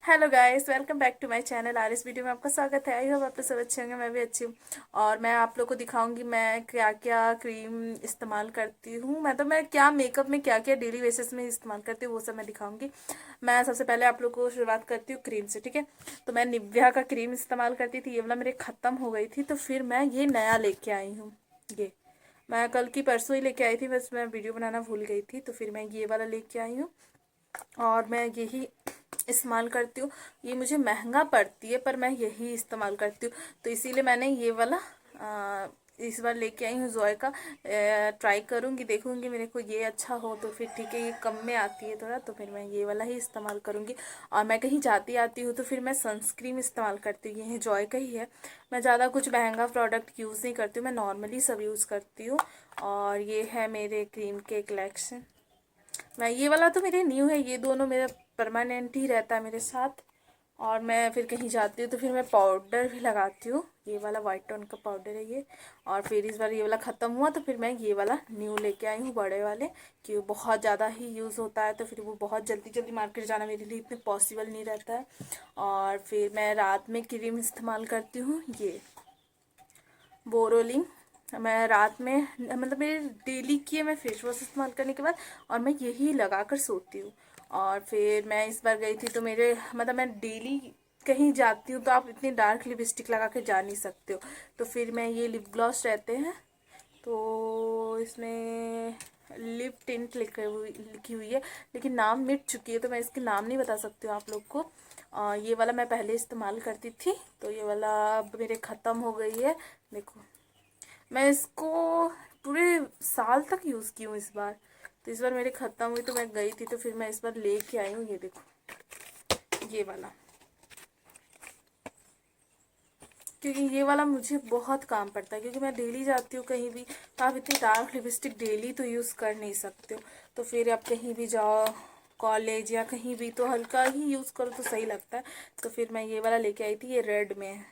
Hello guys, welcome back to my channel. आज इस video में आपका स्वागत है। आई होप आप लोग सब अच्छे होंगे, मैं भी अच्छी हूँ। और मैं आप लोग को दिखाऊंगी मैं क्या क्या क्रीम इस्तेमाल करती हूँ। मैं क्या मेकअप में क्या क्या डेली बेसिस में इस्तेमाल करती हूँ वो सब मैं दिखाऊंगी। मैं सबसे पहले आप लोग को शुरुआत करती हूँ क्रीम से, ठीक है। तो मैं निविया का क्रीम इस्तेमाल करती थी, ये वाला मेरे ख़त्म हो गई थी, तो फिर मैं ये नया लेके आई हूँ। ये मैं कल की परसों ही लेके आई थी, बस मैं वीडियो बनाना भूल गई थी, तो फिर मैं ये वाला लेके आई हूँ। और मैं यही इस्तेमाल करती हूँ। ये मुझे महंगा पड़ती है पर मैं यही इस्तेमाल करती हूँ, तो इसीलिए मैंने ये वाला इस बार लेके आई हूँ जोय का। ट्राई करूँगी, देखूँगी मेरे को ये अच्छा हो तो फिर ठीक है। ये कम में आती है थोड़ा, तो फिर मैं ये वाला ही इस्तेमाल करूँगी। और मैं कहीं जाती आती हूँ तो फिर मैं सनस्क्रीन इस्तेमाल करती हूँ, ये जॉय का ही है। मैं ज़्यादा कुछ महंगा प्रोडक्ट यूज़ नहीं करती हूँ, मैं नॉर्मली सब यूज़ करती हूँ। और ये है मेरे क्रीम के कलेक्शन। मैं ये वाला तो मेरे न्यू है, ये दोनों मेरा परमानेंट ही रहता है मेरे साथ। और मैं फिर कहीं जाती हूँ तो फिर मैं पाउडर भी लगाती हूँ, ये वाला वाइट टोन का पाउडर है ये। और फिर इस बार ये वाला ख़त्म हुआ तो फिर मैं ये वाला न्यू लेके आई हूँ, बड़े वाले। कि वो बहुत ज़्यादा ही यूज़ होता है तो फिर वो बहुत जल्दी जल्दी मार्केट जाना मेरे लिए इतने पॉसिबल नहीं रहता है। और फिर मैं रात में क्रीम इस्तेमाल करती हूँ, ये बोरोलिन। मैं रात में मेरे डेली की है, मैं फेस वॉश इस्तेमाल करने के बाद और मैं यही लगा कर सोती हूँ। और फिर मैं इस बार गई थी तो मेरे मैं डेली कहीं जाती हूँ तो आप इतनी डार्क लिपस्टिक लगा के जा नहीं सकते हो। तो फिर मैं ये लिप ग्लॉस रहते हैं, तो इसमें लिप टिंट लिखी हुई है, लेकिन नाम मिट चुकी है तो मैं इसके नाम नहीं बता सकती हूँ आप लोग को। ये वाला मैं पहले इस्तेमाल करती थी, तो ये वाला अब मेरे ख़त्म हो गई है। देखो, मैं इसको पूरे साल तक यूज़ की हूँ इस बार। तो इस बार मेरे ख़त्म हुई तो मैं गई थी तो फिर मैं इस बार लेके आई हूँ, ये देखो ये वाला। क्योंकि ये वाला मुझे बहुत काम पड़ता है, क्योंकि मैं डेली जाती हूँ कहीं भी, तो आप इतनी डार्क लिपस्टिक डेली तो यूज़ कर नहीं सकते हो। तो फिर आप कहीं भी जाओ, कॉलेज या कहीं भी, तो हल्का ही यूज़ करो तो सही लगता है। तो फिर मैं ये वाला लेके आई थी, ये रेड में है।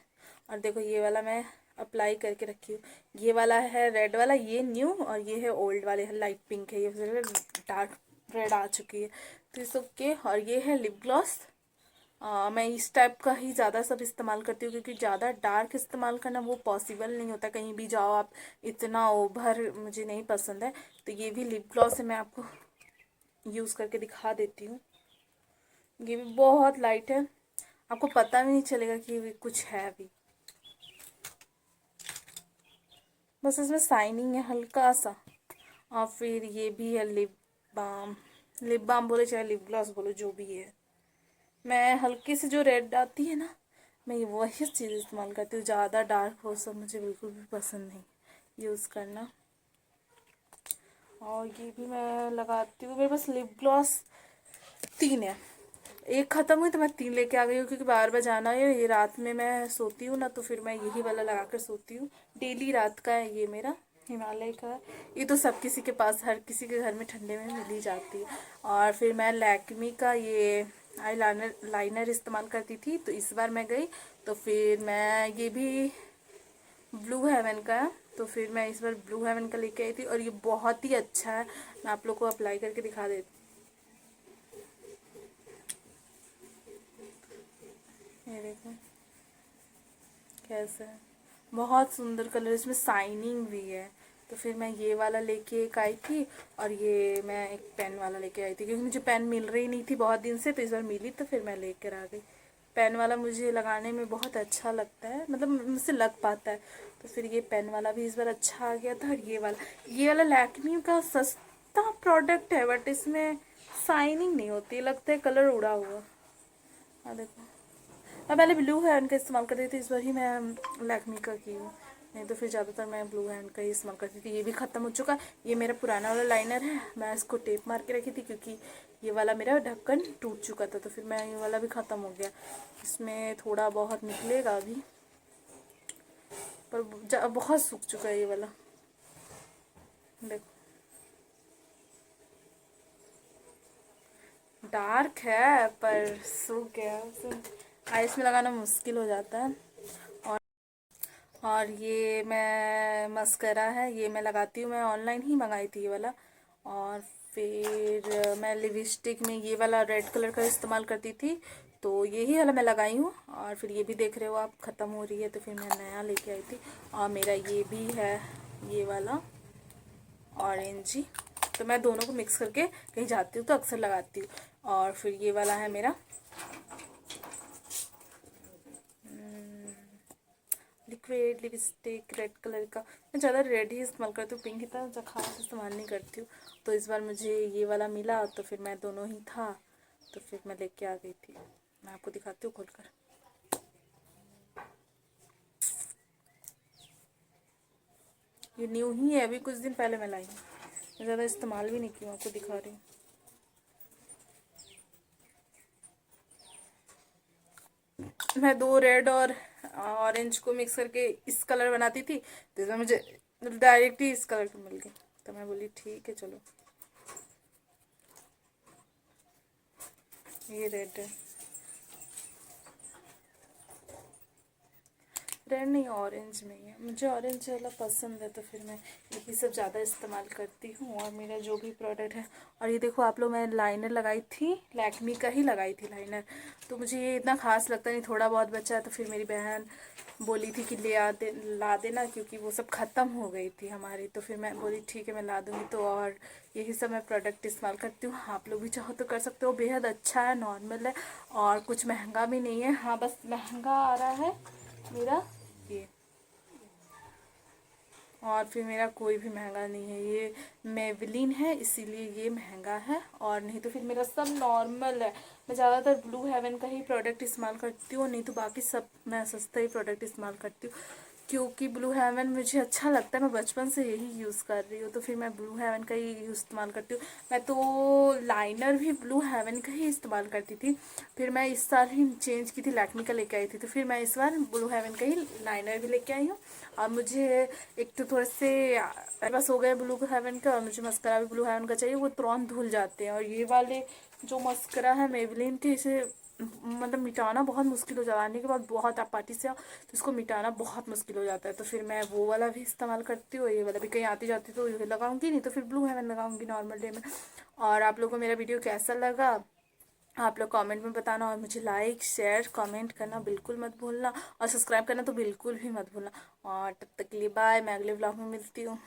और देखो ये वाला मैं अप्लाई करके रखी हूँ। ये वाला है रेड वाला, ये न्यू, और ये है ओल्ड वाले, लाइट पिंक है, ये डार्क रेड आ चुकी है। तो इस सबके, और ये है लिप ग्लॉस। मैं इस टाइप का ही ज़्यादा सब इस्तेमाल करती हूँ, क्योंकि ज़्यादा डार्क इस्तेमाल करना वो पॉसिबल नहीं होता, कहीं भी जाओ आप इतना ओवर मुझे नहीं पसंद है। तो ये भी लिप ग्लॉस है, मैं आपको यूज़ करके दिखा देती हूँ। ये भी बहुत लाइट है, आपको पता भी नहीं चलेगा कि ये भी कुछ है अभी। बस इसमें शाइनिंग है हल्का सा। और फिर ये भी है लिप बाम। लिप बाम बोले चाहे लिप ग्लॉस बोलो, जो भी है। मैं हल्के से जो रेड आती है ना, मैं वही चीज़ इस्तेमाल करती हूँ। ज़्यादा डार्क हो सब मुझे बिल्कुल भी पसंद नहीं यूज़ करना। और ये भी मैं लगाती हूँ। मेरे पास लिप ग्लॉस 3 है, एक ख़त्म हुई तो मैं 3 लेके आ गई हूँ, क्योंकि बार बार जाना है। ये रात में मैं सोती हूँ ना, तो फिर मैं यही वाला लगा कर सोती हूँ। डेली रात का है ये मेरा, हिमालय का है। ये तो सब किसी के पास, हर किसी के घर में ठंडे में मिल ही जाती है। और फिर मैं लैक्मी का ये आई लाइनर इस्तेमाल करती थी, तो इस बार मैं गई तो फिर मैं ये भी ब्लू हेवन का है, तो फिर मैं इस बार ब्लू हेवन का लेके आई थी, और ये बहुत ही अच्छा है। मैं आप लोग को अप्लाई करके दिखा देती हूँ, ये देखो कैसा है। बहुत सुंदर कलर, इसमें शाइनिंग भी है। तो फिर मैं ये वाला लेके एक आई थी, और ये मैं एक पेन वाला लेके आई थी, क्योंकि मुझे पेन मिल रही नहीं थी बहुत दिन से, तो इस बार मिली तो फिर मैं लेकर आ गई। पेन वाला मुझे लगाने में बहुत अच्छा लगता है, मुझसे लग पाता है। तो फिर ये पेन वाला भी इस बार अच्छा आ गया था। और ये वाला लैक्मी का सस्ता प्रोडक्ट है, बट इसमें शाइनिंग नहीं होती, लगता है कलर उड़ा हुआ। हाँ देखो, मैं पहले ब्लू हैंड का इस्तेमाल करती थी, इस बार ही मैं लैक्मी का की हूँ। नहीं तो फिर ज़्यादातर मैं ब्लू हैंड का ही इस्तेमाल करती थी। ये भी ख़त्म हो चुका है। ये मेरा पुराना वाला लाइनर है, मैं इसको टेप मार के रखी थी, क्योंकि ये वाला मेरा ढक्कन टूट चुका था, तो फिर मैं ये वाला भी ख़त्म हो गया। इसमें थोड़ा बहुत निकलेगा अभी, पर बहुत सूख चुका है ये वाला। देखो डार्क है पर सूख गया, आइस में लगाना मुश्किल हो जाता है। और ये मैं मस्करा है, ये मैं लगाती हूँ, मैं ऑनलाइन ही मंगाई थी ये वाला। और फिर मैं लिपस्टिक में ये वाला रेड कलर का इस्तेमाल करती थी, तो यही वाला मैं लगाई हूँ। और फिर ये भी देख रहे हो आप ख़त्म हो रही है, तो फिर मैं नया लेके आई थी। और मेरा ये भी है, ये वाला ऑरेंज ही। तो मैं दोनों को मिक्स करके कहीं जाती हूँ तो अक्सर लगाती हूँ। और फिर ये वाला है मेरा लिक्विड लिपस्टिक रेड कलर का। मैं ज़्यादा रेड ही इस्तेमाल करती हूँ, पिंक इतना ज़्यादा खास इस्तेमाल नहीं करती हूँ। तो इस बार मुझे ये वाला मिला, तो फिर मैं दोनों ही था, तो फिर मैं लेके आ गई थी। मैं आपको दिखाती हूँ खोलकर। ये न्यू ही है, अभी कुछ दिन पहले मैं लाई हूँ, मैं ज़्यादा इस्तेमाल भी नहीं की हूँ, आपको दिखा रही हूँ। मैं दो रेड और ऑरेंज को मिक्स करके इस कलर बनाती थी, तो इसमें मुझे डायरेक्ट ही इस कलर की मिल गई, तो मैं बोली ठीक है चलो। ये रेड है, रेड नहीं ऑरेंज में ही है, मुझे ऑरेंज वाला पसंद है, तो फिर मैं यही सब ज़्यादा इस्तेमाल करती हूँ। और मेरा जो भी प्रोडक्ट है, और ये देखो आप लोग, मैं लाइनर लगाई थी, लैक्मी का ही लगाई थी लाइनर। तो मुझे ये इतना खास लगता नहीं, थोड़ा बहुत बचा है, तो फिर मेरी बहन बोली थी कि ला देना, क्योंकि वो सब ख़त्म हो गई थी हमारी। तो फिर मैं बोली ठीक है मैं ला दूँगी। तो और यही सब मैं प्रोडक्ट इस्तेमाल करती हूँ, आप लोग भी चाहो तो कर सकते हो। बेहद अच्छा है, नॉर्मल है, और कुछ महंगा भी नहीं है। हाँ बस महंगा आ रहा है मेरा ये, और फिर मेरा कोई भी महंगा नहीं है, ये मेवलिन है इसीलिए ये महंगा है, और नहीं तो फिर मेरा सब नॉर्मल है। मैं ज़्यादातर ब्लू हेवन का ही प्रोडक्ट इस्तेमाल करती हूँ, नहीं तो बाकी सब मैं सस्ता ही प्रोडक्ट इस्तेमाल करती हूँ, क्योंकि ब्लू हेवन मुझे अच्छा लगता है। मैं बचपन से यही यूज़ कर रही हूँ, तो फिर मैं ब्लू हेवन का ही इस्तेमाल करती हूँ। मैं तो लाइनर भी ब्लू हेवन का ही इस्तेमाल करती थी, फिर मैं इस साल ही चेंज की थी, लैक्मी का लेके आई थी, तो फिर मैं इस बार ब्लू हेवन का ही लाइनर भी लेके आई हूँ। और मुझे एक तो थोड़े से बस हो गए ब्लू हेवन का, और मुझे मस्करा भी ब्लू हेवन का चाहिए, वो तुरंत धुल जाते हैं। और ये वाले जो मस्करा है मेबलिन के, इसे मतलब मिटाना बहुत मुश्किल हो जाता है, आने के बाद बहुत आप पार्टी से आओ तो इसको मिटाना बहुत मुश्किल हो जाता है। तो फिर मैं वो वाला भी इस्तेमाल करती हूँ, ये वाला भी कहीं आती जाती तो ये लगाऊंगी, नहीं तो फिर ब्लू हेवन लगाऊंगी नॉर्मल डे में। और आप लोगों को मेरा वीडियो कैसा लगा आप लोग कमेंट में बताना, और मुझे लाइक शेयर कमेंट करना बिल्कुल मत भूलना, और सब्सक्राइब करना तो बिल्कुल भी मत भूलना। और तब तक के लिए बाय, मैं अगले ब्लॉग में मिलती हूँ।